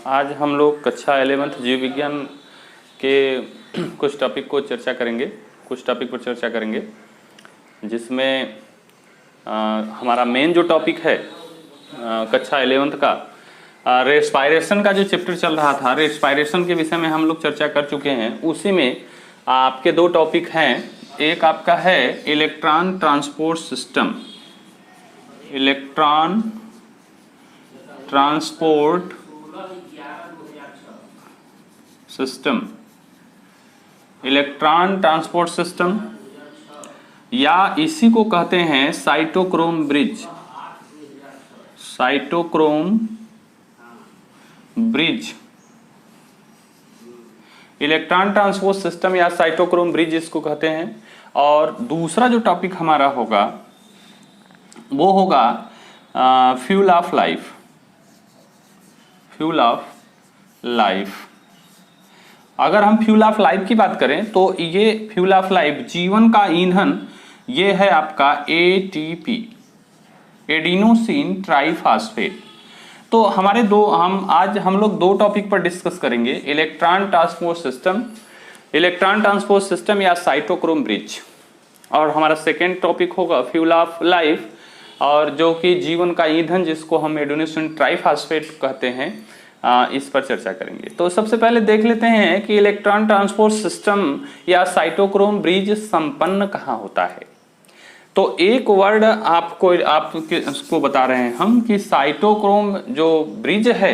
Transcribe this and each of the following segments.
आज हम लोग कक्षा 11th जीव विज्ञान के कुछ टॉपिक पर चर्चा करेंगे जिसमें हमारा मेन जो टॉपिक है कक्षा 11th का रेस्पायरेशन का जो चैप्टर चल रहा था, रेस्पायरेशन के विषय में हम लोग चर्चा कर चुके हैं। उसी में आपके दो टॉपिक हैं। एक आपका है electron transport system, electron transport system, electron transport system या इसी को कहते हैं cytochrome bridge, cytochrome bridge, electron transport system या साइटोक्रोम ब्रिज इसको कहते हैं। और दूसरा जो टॉपिक हमारा होगा वो होगा fuel of life, fuel of life. अगर हम फ्यूल ऑफ लाइफ की बात करें तो ये फ्यूल ऑफ लाइफ, जीवन का ईंधन, ये है आपका ATP, एडिनोसिन ट्राइफॉस्फेट। तो हमारे आज हम लोग दो टॉपिक पर डिस्कस करेंगे, electron transport system, electron transport system या साइटोक्रोम ब्रिज। और हमारा सेकेंड टॉपिक होगा फ्यूल ऑफ लाइफ, और जो कि जीवन का ईंधन जिसको हम एडिनोसिन ट्राइफॉस्फेट कहते हैं, इस पर चर्चा करेंगे। तो सबसे पहले देख लेते हैं कि इलेक्ट्रॉन ट्रांसपोर्ट सिस्टम या साइटोक्रोम ब्रिज संपन्न कहाँ होता है। तो एक वर्ड आपको बता रहे हैं हम कि साइटोक्रोम जो ब्रिज है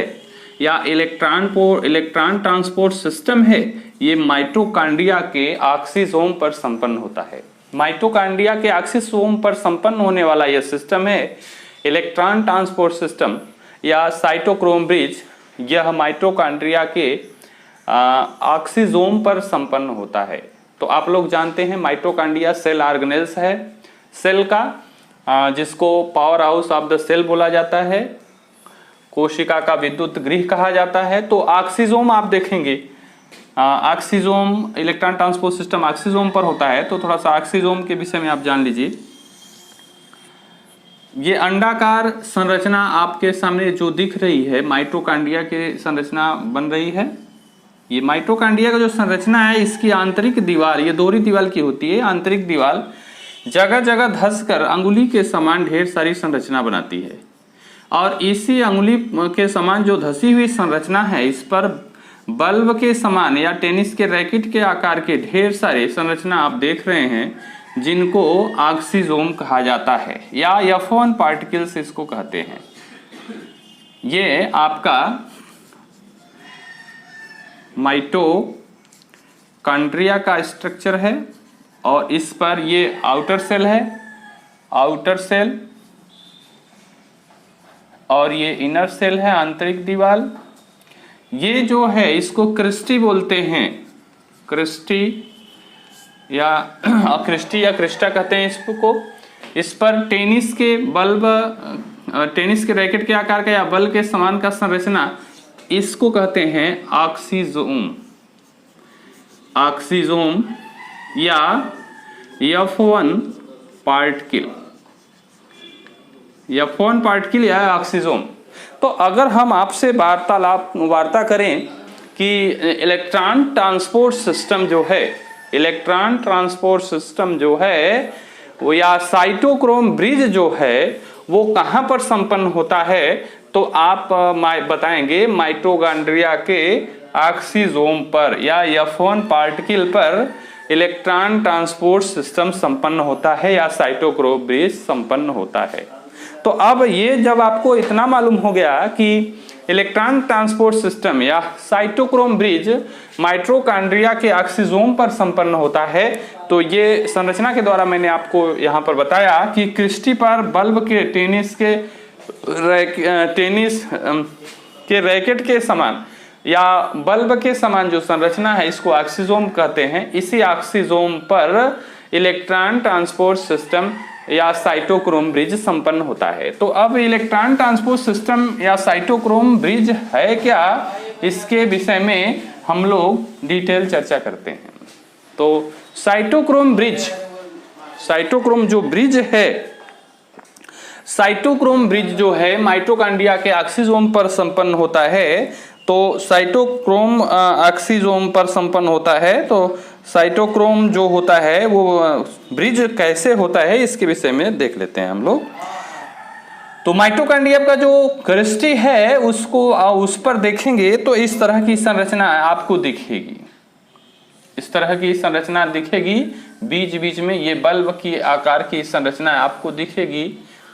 या इलेक्ट्रॉन ट्रांसपोर्ट सिस्टम है, ये माइटोकॉन्ड्रिया के ऑक्सीसोम पर संपन्न होता है। माइटोकॉन्ड्रिया के ऑक्सीसोम पर संपन्न होने वाला यह सिस्टम है इलेक्ट्रॉन ट्रांसपोर्ट सिस्टम या साइटोक्रोम ब्रिज। यह माइटोकॉन्ड्रिया के ऑक्सीसोम पर संपन्न होता है। तो आप लोग जानते हैं माइटोकॉन्ड्रिया सेल ऑर्गेनेल्स है, सेल का जिसको power house of the cell बोला जाता है, कोशिका का विद्युत गृह कहा जाता है। तो ऑक्सीसोम आप देखेंगे, oxysome, electron transport system oxysome पर होता है। तो थोड़ा सा ऑक्सीसोम के विषय में आप जान लीजिए। ये अंडाकार संरचना आपके सामने जो दिख रही है, माइटोकॉन्ड्रिया की संरचना बन रही है। ये माइटोकॉन्ड्रिया का जो संरचना है, इसकी आंतरिक दीवार, ये दोहरी दीवार की होती है। आंतरिक दीवार जगह जगह धंसकर अंगुली के समान ढेर सारी संरचना बनाती है, और इसी अंगुली के समान जो धसी हुई संरचना है, इस पर बल्ब के समान या टेनिस के रैकेट के आकार के ढेर सारे संरचना आप देख रहे हैं, जिनको ऑक्सीसोम कहा जाता है या F1 पार्टिकल्स इसको कहते हैं। ये आपका माइटोकॉन्ड्रिया का स्ट्रक्चर है, और इस पर ये आउटर सेल है, आउटर सेल, और ये इनर सेल है, आंतरिक दीवार। ये जो है इसको क्रिस्टी बोलते हैं, क्रिस्टी या क्रिस्टा कहते हैं इसको। इस पर टेनिस के बल्ब, टेनिस के रैकेट के आकार का या बल्ब के समान का संरचना, इसको कहते हैं ऑक्सीसोम, ऑक्सीसोम या F1 पार्टिकल, F1 पार्टिकल या ऑक्सीसोम। तो अगर हम आपसे वार्ता करें कि इलेक्ट्रॉन ट्रांसपोर्ट सिस्टम जो है, इलेक्ट्रॉन ट्रांसपोर्ट सिस्टम जो है वो या साइटोक्रोम ब्रिज जो है वो कहाँ पर संपन्न होता है, तो आप बताएंगे माइटोकॉन्ड्रिया के ऑक्सीसोम पर या F1 पार्टिकल पर इलेक्ट्रॉन ट्रांसपोर्ट सिस्टम संपन्न होता है या साइटोक्रोम ब्रिज संपन्न होता है। तो अब ये जब आपको इतना मालूम हो गया कि इलेक्ट्रॉन ट्रांसपोर्ट सिस्टम या साइटोक्रोम ब्रिज माइटोकॉन्ड्रिया के ऑक्सीसोम पर संपन्न होता है, तो ये संरचना के द्वारा मैंने आपको यहाँ पर बताया कि क्रिस्टी पर बल्ब के टेनिस के रैकेट के समान या बल्ब के समान जो संरचना है, इसको ऑक्सीसोम कहते हैं। इसी ऑक्सीसोम पर इलेक्ट्रॉन ट्रांसपोर्ट सिस्टम या साइटोक्रोम ब्रिज संपन्न होता है। तो अब इलेक्ट्रॉन ट्रांसपोर्ट सिस्टम या साइटोक्रोम ब्रिज है क्या, इसके विषय में हम लोग डिटेल चर्चा करते हैं। तो साइटोक्रोम ब्रिज, साइटोक्रोम जो ब्रिज है, साइटोक्रोम ब्रिज जो है माइटोकॉन्ड्रिया के ऑक्सीसोम पर संपन्न होता है। तो साइटोक्रोम ऑक्सीजोम पर संपन्न होता है। तो साइटोक्रोम जो होता है वो ब्रिज कैसे होता है इसके विषय में देख लेते हैं हम लोग। तो माइटोकॉन्ड्रिया का जो क्रिस्टी है उसको उस पर देखेंगे तो इस तरह की संरचना आपको दिखेगी, इस तरह की संरचना दिखेगी। बीच बीच में ये बल्ब की आकार की संरचना आपको दिखेगी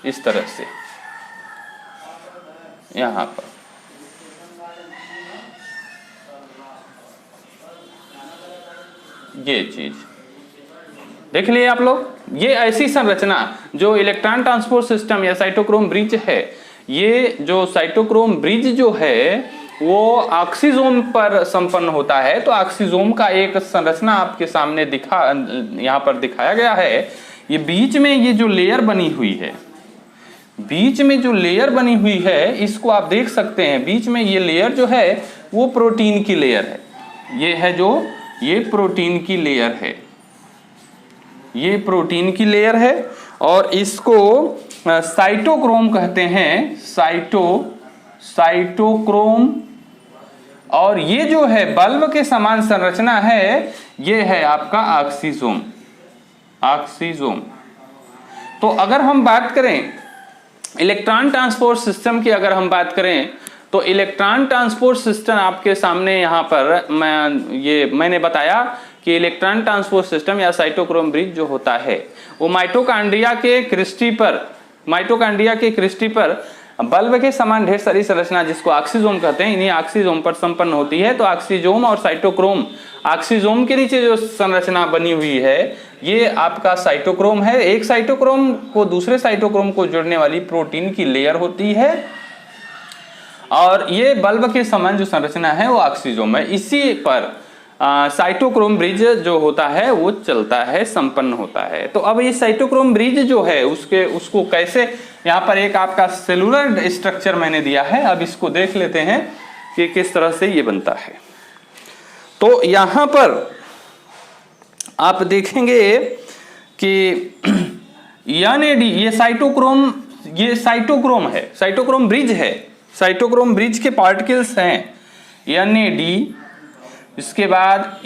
इस तरह से यहाँ पर। ये चीज देख लिए आप लोग। ये ऐसी संरचना जो इलेक्ट्रॉन ट्रांसपोर्ट सिस्टम या साइटोक्रोम ब्रिज है, ये जो साइटोक्रोम ब्रिज जो है वो ऑक्सीजोम पर संपन्न होता है। तो ऑक्सीजोम का एक संरचना आपके सामने यहाँ पर दिखाया गया है। ये बीच में ये जो लेयर बनी हुई है, बीच में जो लेयर बनी हुई है इसको आप देख सकते हैं। बीच में ये लेयर जो है वो प्रोटीन की लेयर है। ये है जो ये प्रोटीन की लेयर है, ये प्रोटीन की लेयर है और इसको साइटोक्रोम कहते हैं, साइटोक्रोम। और ये जो है बल्ब के समान संरचना है, ये है आपका ऑक्सीजोम, ऑक्सीजोम। तो अगर हम बात करें इलेक्ट्रॉन ट्रांसपोर्ट सिस्टम की, अगर हम बात करें तो इलेक्ट्रॉन ट्रांसपोर्ट सिस्टम आपके सामने यहाँ पर मैंने बताया कि इलेक्ट्रॉन ट्रांसपोर्ट सिस्टम या साइटोक्रोम ब्रिज जो होता है वो माइटोकॉन्ड्रिया के क्रिस्टी पर बल्ब के समान ढेर सारी संरचना जिसको ऑक्सीजोम कहते हैं, इन्हीं ऑक्सीजोम पर संपन्न होती है। तो ऑक्सीजोम और साइटोक्रोम, ऑक्सीजोम के नीचे जो संरचना बनी हुई है ये आपका साइटोक्रोम है। एक साइटोक्रोम को दूसरे साइटोक्रोम को जोड़ने वाली प्रोटीन की लेयर होती है और ये बल्ब के समान जो संरचना है वो ऑक्सीजोम है। इसी पर साइटोक्रोम ब्रिज जो होता है वो चलता है, संपन्न होता है। तो अब ये साइटोक्रोम ब्रिज जो है उसको कैसे, यहाँ पर एक आपका सेलुलर स्ट्रक्चर मैंने दिया है। अब इसको देख लेते हैं कि किस तरह से ये बनता है। तो यहाँ पर आप देखेंगे कि NAD ये साइटोक्रोम है, साइटोक्रोम ब्रिज है। साइटोक्रोम ब्रिज के पार्टिकल्स हैं NAD, इसके बाद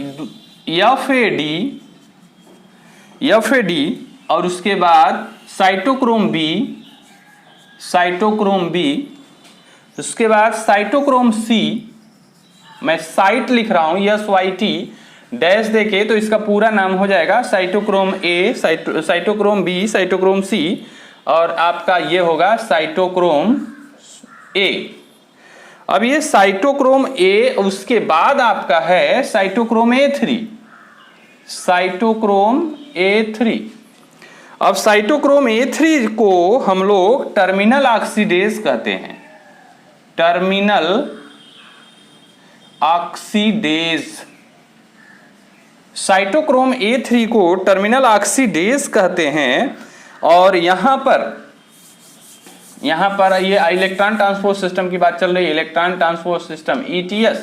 FAD और उसके बाद साइटोक्रोम B, उसके बाद साइटोक्रोम C, मैं साइट लिख रहा हूं SYT डैश देके, तो इसका पूरा नाम हो जाएगा cytochrome A, cytochrome B, cytochrome C और आपका ये होगा साइटोक्रोम A। अब ये साइटोक्रोम A, उसके बाद आपका है साइटोक्रोम A3, साइटोक्रोम A3। अब साइटोक्रोम A3 को हम लोग टर्मिनल ऑक्सीडेज कहते हैं, टर्मिनल ऑक्सीडेज। साइटोक्रोम A3 को टर्मिनल ऑक्सीडेज कहते हैं। और यहां पर ये इलेक्ट्रॉन ट्रांसपोर्ट सिस्टम की बात चल रही है, इलेक्ट्रॉन ट्रांसपोर्ट सिस्टम ETS।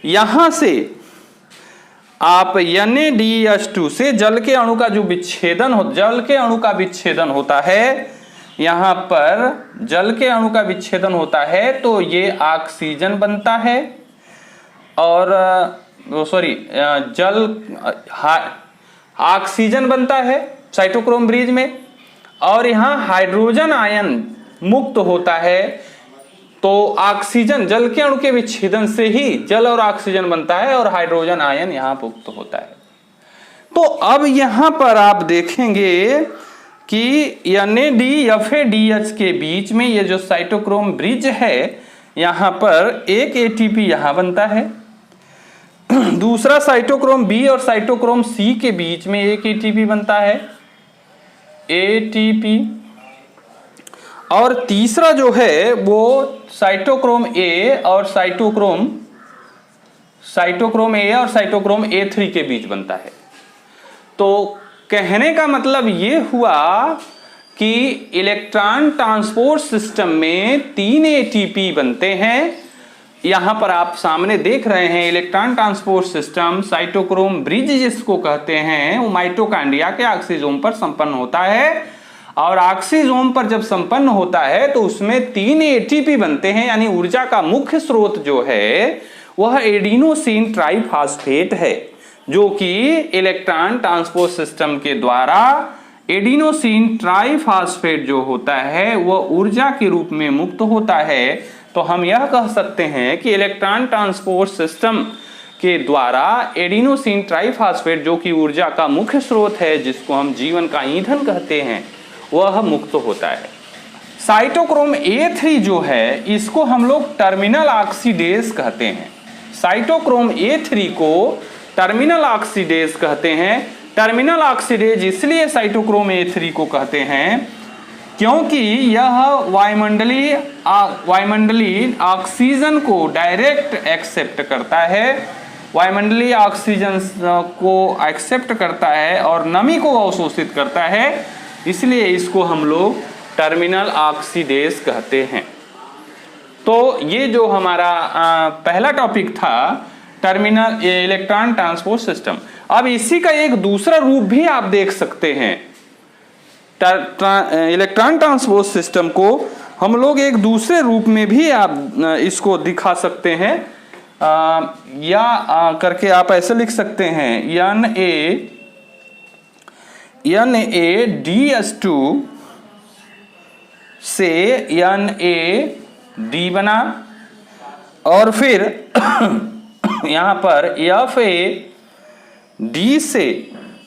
यहां से आप NADH2 से जल के अणु का विच्छेदन होता है, यहां पर जल के अणु का विच्छेदन होता है तो ये ऑक्सीजन बनता है और ऑक्सीजन बनता है साइटोक्रोम ब्रिज में। और यहां हाइड्रोजन आयन मुक्त होता है। तो ऑक्सीजन, जल के अणु के विच्छेदन से ही जल और ऑक्सीजन बनता है और हाइड्रोजन आयन यहां मुक्त होता है। तो अब यहां पर आप देखेंगे कि NAD FADH के बीच में ये जो साइटोक्रोम ब्रिज है, यहां पर एक ATP यहां बनता है, दूसरा साइटोक्रोम B और साइटोक्रोम C के बीच में एक ATP बनता है, ATP। और तीसरा जो है वो साइटोक्रोम A और साइटोक्रोम A3 के बीच बनता है। तो कहने का मतलब ये हुआ कि इलेक्ट्रॉन ट्रांसपोर्ट सिस्टम में 3 ATP बनते हैं। यहां पर आप सामने देख रहे हैं electron transport system, cytochrome bridge जिसको कहते हैं, वो माइटोकॉन्ड्रिया के ऑक्सीजोम पर संपन्न होता है। और ऑक्सीजोम पर जब संपन्न होता है तो उसमें 3 एटीपी बनते हैं, यानी ऊर्जा का मुख्य स्रोत जो है वह एडिनोसिन ट्राइफॉस्फेट है, जो कि इलेक्ट्रॉन ट्रांसपोर्ट सिस्टम के द्वारा एडिनोसिन ट्राइफॉस्फेट जो होता है वह ऊर्जा के रूप में मुक्त होता है। तो हम यह कह सकते हैं कि इलेक्ट्रॉन ट्रांसपोर्ट सिस्टम के द्वारा एडिनोसिन ट्राइफॉस्फेट, जो कि ऊर्जा का मुख्य स्रोत है, जिसको हम जीवन का ईंधन कहते हैं, वह मुक्त होता है। साइटोक्रोम A3 जो है इसको हम लोग टर्मिनल ऑक्सीडेज कहते हैं। साइटोक्रोम A3 को टर्मिनल ऑक्सीडेज कहते हैं। टर्मिनल ऑक्सीडेज इसलिए साइटोक्रोम A3 को कहते हैं क्योंकि यह वायुमंडलीय ऑक्सीजन को डायरेक्ट एक्सेप्ट करता है, वायुमंडलीय ऑक्सीजन को एक्सेप्ट करता है और नमी को अवशोषित करता है, इसलिए इसको हम लोग टर्मिनल ऑक्सीडेज कहते हैं। तो ये जो हमारा पहला टॉपिक था टर्मिनल इलेक्ट्रॉन ट्रांसपोर्ट सिस्टम। अब इसी का एक दूसरा रूप भी आप देख सकते हैं। इलेक्ट्रॉन ट्रांसपोर्ट सिस्टम को हम लोग एक दूसरे रूप में भी आप इसको दिखा सकते हैं, करके आप ऐसे लिख सकते हैं NaDH2 से NaD बना और फिर यहाँ पर FAD से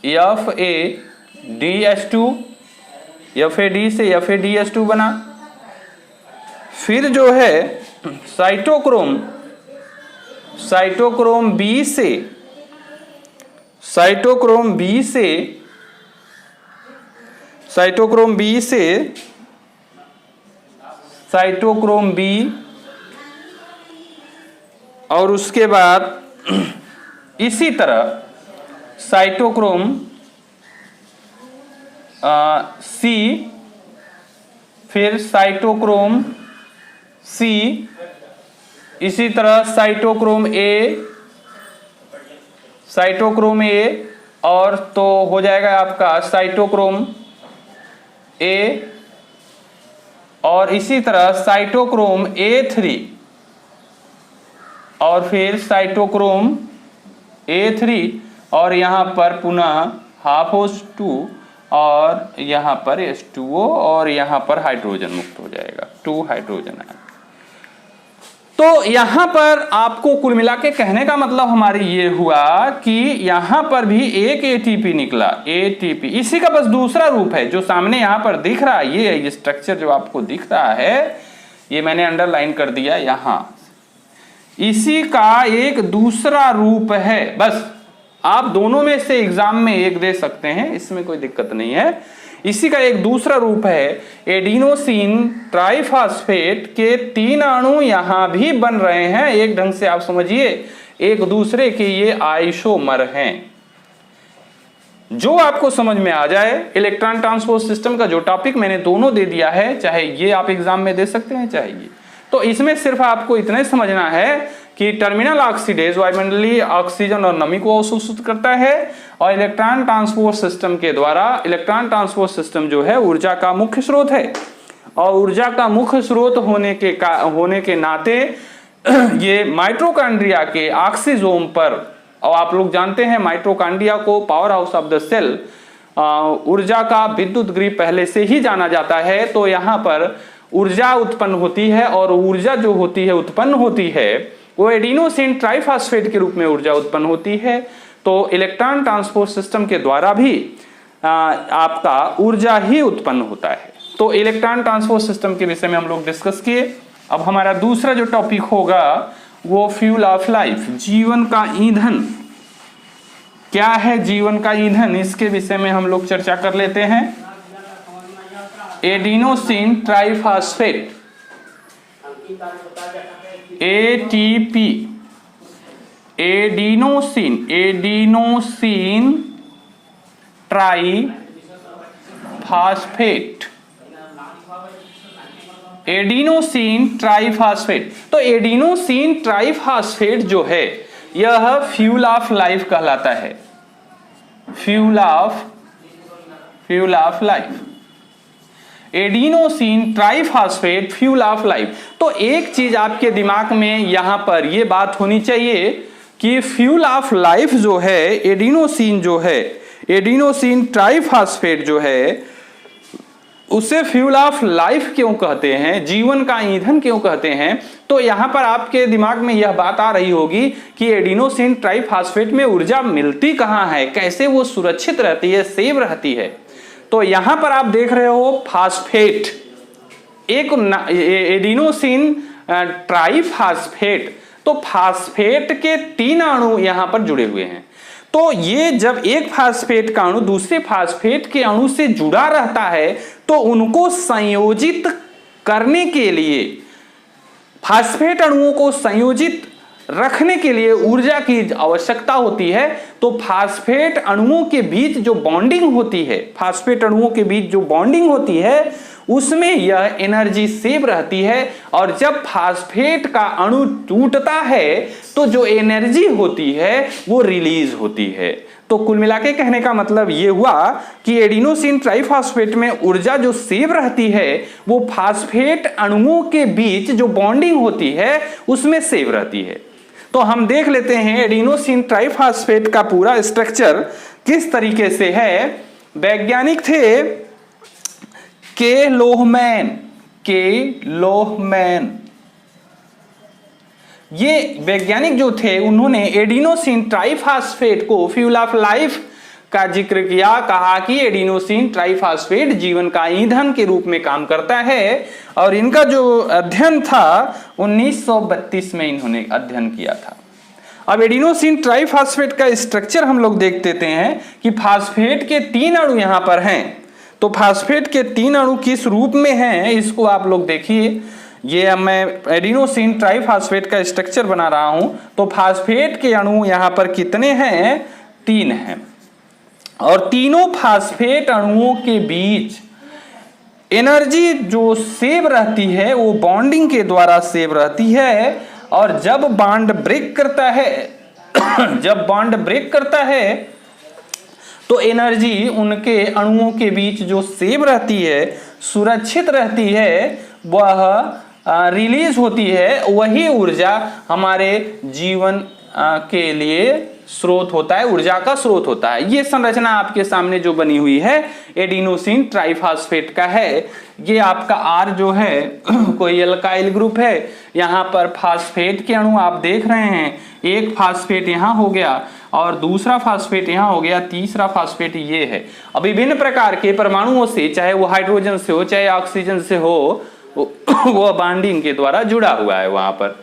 FADH2, FAD से FADH2 बना। फिर जो है साइटोक्रोम B से साइटोक्रोम B और उसके बाद इसी तरह साइटोक्रोम C, फिर साइटोक्रोम C, इसी तरह साइटोक्रोम A और तो हो जाएगा आपका साइटोक्रोम A और इसी तरह साइटोक्रोम A3 और फिर साइटोक्रोम A3 और यहाँ पर पुनः हाफ H2 और यहाँ पर H2O और यहाँ पर हाइड्रोजन मुक्त हो जाएगा, 2 हाइड्रोजन आयन। तो यहाँ पर आपको कुल मिला के कहने का मतलब हमारी ये हुआ कि यहाँ पर भी एक ATP निकला, ATP इसी का बस दूसरा रूप है जो सामने यहाँ पर दिख रहा है। ये स्ट्रक्चर जो आपको दिख रहा है ये मैंने अंडरलाइन कर दिया यहाँ, इसी का एक दूसरा रूप है। बस आप दोनों में से एग्जाम में एक दे सकते हैं, इसमें कोई दिक्कत नहीं है। इसी का एक दूसरा रूप है एडिनोसिन ट्राइफॉस्फेट के 3 अणु यहां भी बन रहे हैं। एक ढंग से आप समझिए एक दूसरे के ये आइसोमर हैं। जो आपको समझ में आ जाए, इलेक्ट्रॉन ट्रांसपोर्ट सिस्टम का जो टॉपिक मैंने दोनों दे दिया है, चाहे ये आप एग्जाम में दे सकते हैं चाहे ये, तो इसमें सिर्फ आपको इतना ही समझना है कि टर्मिनल ऑक्सीडेज वायुमंडलीय ऑक्सीजन और नमी को अवशोषित करता है और इलेक्ट्रॉन ट्रांसपोर्ट सिस्टम के द्वारा इलेक्ट्रॉन ट्रांसपोर्ट सिस्टम जो है ऊर्जा का मुख्य स्रोत है और ऊर्जा का मुख्य स्रोत होने के नाते ये माइटोकॉन्ड्रिया के ऑक्सीजोम पर, और आप लोग जानते हैं माइटोकॉन्ड्रिया को power house of the cell, ऊर्जा का विद्युत गृह पहले से ही जाना जाता है। तो यहाँ पर ऊर्जा उत्पन्न होती है और ऊर्जा जो होती है उत्पन्न होती है वो एडिनोसिन ट्राइफॉस्फेट के रूप में ऊर्जा उत्पन्न होती है। तो इलेक्ट्रॉन ट्रांसपोर्ट सिस्टम के द्वारा भी आपका ऊर्जा ही उत्पन्न होता है। तो इलेक्ट्रॉन ट्रांसपोर्ट सिस्टम के विषय में हम लोग डिस्कस किए। अब हमारा दूसरा जो टॉपिक होगा वो फ्यूल ऑफ लाइफ, जीवन का ईंधन। क्या है जीवन का ईंधन, इसके विषय में हम लोग चर्चा कर लेते हैं। Adenosine triphosphate ATP, adenosine triphosphate, adenosine triphosphate. तो एडिनोसिन ट्राइफॉस्फेट जो है यह फ्यूल ऑफ लाइफ कहलाता है, fuel of life. Adenosine triphosphate fuel of life. तो एक चीज आपके दिमाग में यहां पर ये बात होनी चाहिए कि फ्यूल ऑफ लाइफ जो है एडिनोसिन जो है, एडिनोसिन ट्राइफॉस्फेट जो है, उसे फ्यूल ऑफ लाइफ क्यों कहते हैं, जीवन का ईंधन क्यों कहते हैं। तो यहां पर आपके दिमाग में यह बात आ रही होगी कि एडिनोसिन ट्राइफॉस्फेट में ऊर्जा मिलती कहां है, कैसे वो सुरक्षित रहती है, सेव रहती है। तो यहां पर आप देख रहे हो फास्फेट, एक एडिनोसिन ट्राइफॉस्फेट, तो फास्फेट के 3 अणु यहां पर जुड़े हुए हैं। तो ये जब एक फास्फेट का अणु दूसरे फास्फेट के अणु से जुड़ा रहता है तो उनको संयोजित करने के लिए, फास्फेट अणुओं को संयोजित रखने के लिए ऊर्जा की आवश्यकता होती है। तो फास्फेट अणुओं के बीच जो बॉन्डिंग होती है, फास्फेट अणुओं के बीच जो बॉन्डिंग होती है उसमें यह एनर्जी सेव रहती है। और जब फास्फेट का अणु टूटता है तो जो एनर्जी होती है वो रिलीज होती है। तो कुल मिला के कहने का मतलब ये हुआ कि एडिनोसिन ट्राइफॉस्फेट में ऊर्जा जो सेव रहती है वो फास्फेट अणुओं के बीच जो बॉन्डिंग होती है उसमें सेव रहती है। तो हम देख लेते हैं एडिनोसिन ट्राइफॉस्फेट का पूरा स्ट्रक्चर किस तरीके से है। वैज्ञानिक थे के लोहमैन, ये वैज्ञानिक जो थे उन्होंने एडिनोसिन ट्राइफॉस्फेट को फ्यूल ऑफ लाइफ का जिक्र किया, कहा कि एडिनोसिन ट्राइफॉस्फेट जीवन का ईंधन के रूप में काम करता है। और इनका जो अध्ययन था 1932 में इन्होंने अध्ययन किया था। अब एडिनोसिन ट्राइफॉस्फेट का स्ट्रक्चर हम लोग देख लेते हैं कि फास्फेट के 3 अणु यहां पर हैं। तो फास्फेट के 3 अणु किस रूप में हैं इसको आप लोग देखिए। ये मैं एडिनोसिन ट्राइफॉस्फेट का स्ट्रक्चर बना रहा हूं। तो फास्फेट के अणु यहां पर कितने हैं, 3 हैं। और तीनों फास्फेट अणुओं के बीच एनर्जी जो सेव रहती है वो बॉन्डिंग के द्वारा सेव रहती है। और जब बॉन्ड ब्रेक करता है जब बॉन्ड ब्रेक करता है तो एनर्जी उनके अणुओं के बीच जो सेव रहती है, सुरक्षित रहती है, वह रिलीज होती है। वही ऊर्जा हमारे जीवन के लिए स्रोत होता है, ऊर्जा का स्रोत होता है। ये संरचना आपके सामने जो बनी हुई है एडिनोसिन ट्राइफॉस्फेट का है। ये आपका R जो है कोई एल्काइल ग्रुप है। यहाँ पर फास्फेट के अणु आप देख रहे हैं, एक फास्फेट यहाँ हो गया और दूसरा फास्फेट यहाँ हो गया, तीसरा फास्फेट ये है। अब विभिन्न प्रकार के परमाणुओं से, चाहे वो हाइड्रोजन से हो चाहे ऑक्सीजन से हो, वो बॉन्डिंग के द्वारा जुड़ा हुआ है वहां पर।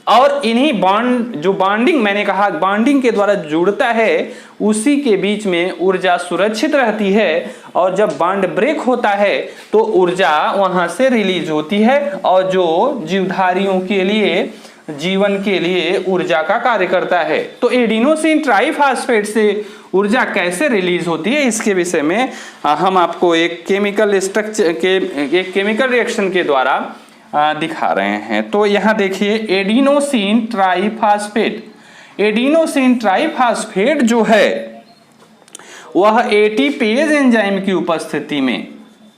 और इन्हीं बॉन्ड जो बॉन्डिंग मैंने कहा बॉन्डिंग के द्वारा जुड़ता है उसी के बीच में ऊर्जा सुरक्षित रहती है। और जब बॉन्ड ब्रेक होता है तो ऊर्जा वहां से रिलीज होती है और जो जीवधारियों के लिए, जीवन के लिए ऊर्जा का कार्य करता है। तो एडिनोसिन ट्राइफॉस्फेट से ऊर्जा कैसे रिलीज होती है इसके विषय में हम आपको एक केमिकल स्ट्रक्चर के एक केमिकल रिएक्शन के द्वारा दिखा रहे हैं। तो यहाँ देखिए एडिनोसिन ट्राइफॉस्फेट, एडिनोसिन ट्राइफॉस्फेट जो है वह एटीपेज एंजाइम की उपस्थिति में,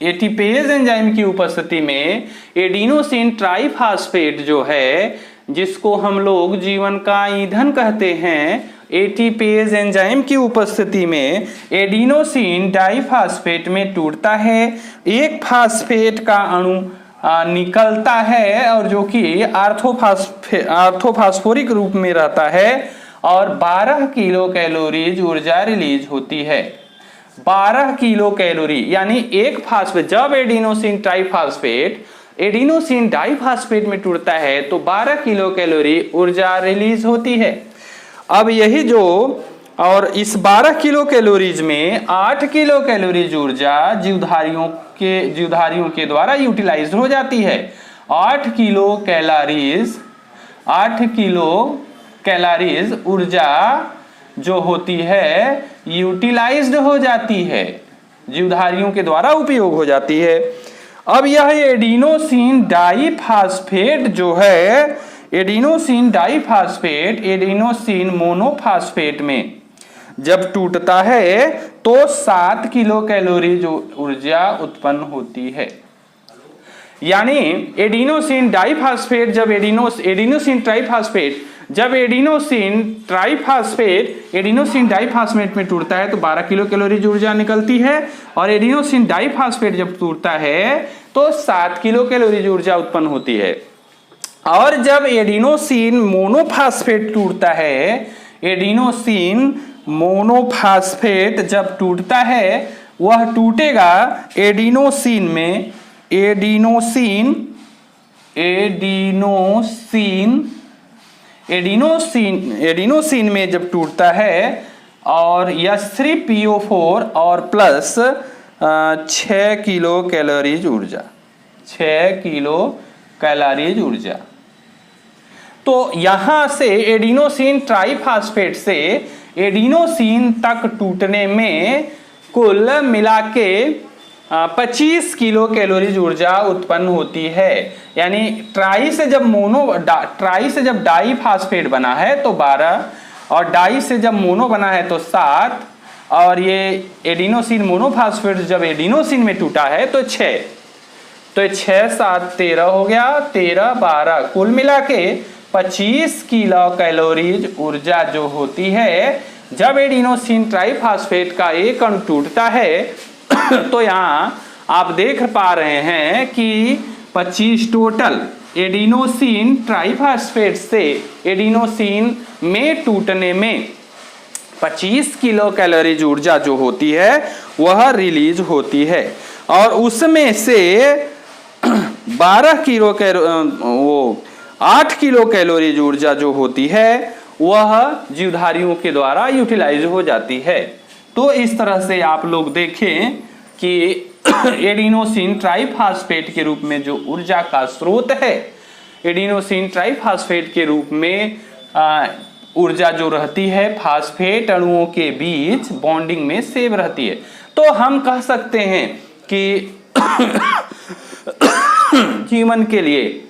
एटीपेज एंजाइम की उपस्थिति में एडिनोसिन ट्राइफॉस्फेट जो है, जिसको हम लोग जीवन का ईंधन कहते हैं, एटीपेज एंजाइम की उपस्थिति में एडिनोसिन डाइफॉस्फेट में टूटता है। एक फास्फेट का अणु निकलता है और जो कि आर्थोफॉस्फोरिक रूप में रहता है और 12 किलो कैलोरीज ऊर्जा रिलीज होती है। 12 किलो कैलोरी यानी एक फास्फेट, जब एडिनोसिन ट्राइफॉस्फेट एडिनोसिन डाइफॉस्फेट में टूटता है तो 12 किलो कैलोरी ऊर्जा रिलीज होती है। अब यही जो और इस 12 किलो कैलोरीज में 8 किलो कैलोरीज ऊर्जा जीवधारियों के द्वारा यूटिलाइज हो जाती है। 8 किलो कैलोरीज ऊर्जा जो होती है यूटिलाइज्ड हो जाती है, जीवधारियों के द्वारा उपयोग हो जाती है। अब यह एडिनोसिन डाइफॉस्फेट जो है, एडिनोसिन डाइफॉस्फेट एडिनोसिन मोनोफॉस्फेट में जब टूटता है तो 7 किलो कैलोरी जो ऊर्जा उत्पन्न होती है। यानी एडिनोसिन डाइफॉस्फेट जब एडिनोसिन ट्राइफॉस्फेट जब एडिनोसिन डाइफॉस्फेट में टूटता है तो 12 किलो कैलोरी ऊर्जा निकलती है, और एडिनोसिन डाइफॉस्फेट जब टूटता है तो 7 किलो कैलोरी ऊर्जा उत्पन्न होती है। और जब एडिनोसिन मोनोफॉस्फेट टूटता है, एडिनोसिन मोनोफॉस्फेट जब टूटता है वह टूटेगा एडिनोसिन में जब टूटता है, और H3PO4 और प्लस 6 किलो कैलोरीज ऊर्जा, 6 किलो कैलोरीज ऊर्जा। तो यहां से एडिनोसिन ट्राइफॉस्फेट से एडिनोसिन तक टूटने में कुल मिला के 25 किलो कैलोरीज ऊर्जा उत्पन्न होती है। यानी ट्राई से जब डाइफॉस्फेट बना है तो 12, और डाई से जब मोनो बना है तो 7, और ये एडिनोसिन मोनोफॉस्फेट जब एडिनोसिन में टूटा है तो 6, तो 6 7 13 हो गया, 13 12 कुल मिला के 25 किलो कैलोरीज ऊर्जा जो होती है जब एडिनोसिन ट्राइफॉस्फेट का एक अणु टूटता है। तो यहाँ आप देख पा रहे हैं कि 25 टोटल एडिनोसिन ट्राइफॉस्फेट से एडिनोसिन में टूटने में 25 किलो कैलोरीज ऊर्जा जो होती है वह रिलीज होती है, और उसमें से 8 किलो कैलोरीज ऊर्जा जो होती है वह जीवधारियों के द्वारा यूटिलाइज हो जाती है। तो इस तरह से आप लोग देखें कि एडिनोसिन ट्राइफॉस्फेट के रूप में जो ऊर्जा का स्रोत है, एडिनोसिन ट्राइफॉस्फेट के रूप में ऊर्जा जो रहती है फास्फेट अणुओं के बीच बॉन्डिंग में सेव रहती है। तो हम कह सकते हैं कि जीवन के लिए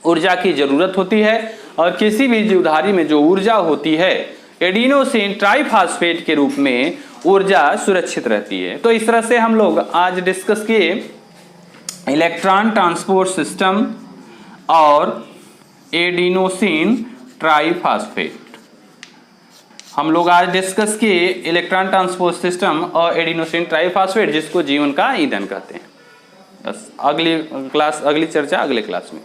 ऊर्जा की जरूरत होती है, और किसी भी जीवधारी में जो ऊर्जा होती है एडिनोसिन ट्राइफॉस्फेट के रूप में ऊर्जा सुरक्षित रहती है। तो इस तरह से हम लोग आज डिस्कस किए इलेक्ट्रॉन ट्रांसपोर्ट सिस्टम और एडिनोसिन ट्राइफॉस्फेट। हम लोग आज डिस्कस किए इलेक्ट्रॉन ट्रांसपोर्ट सिस्टम और एडिनोसिन ट्राइफॉस्फेट, जिसको जीवन का ईंधन कहते हैं। बस अगली चर्चा अगले क्लास में।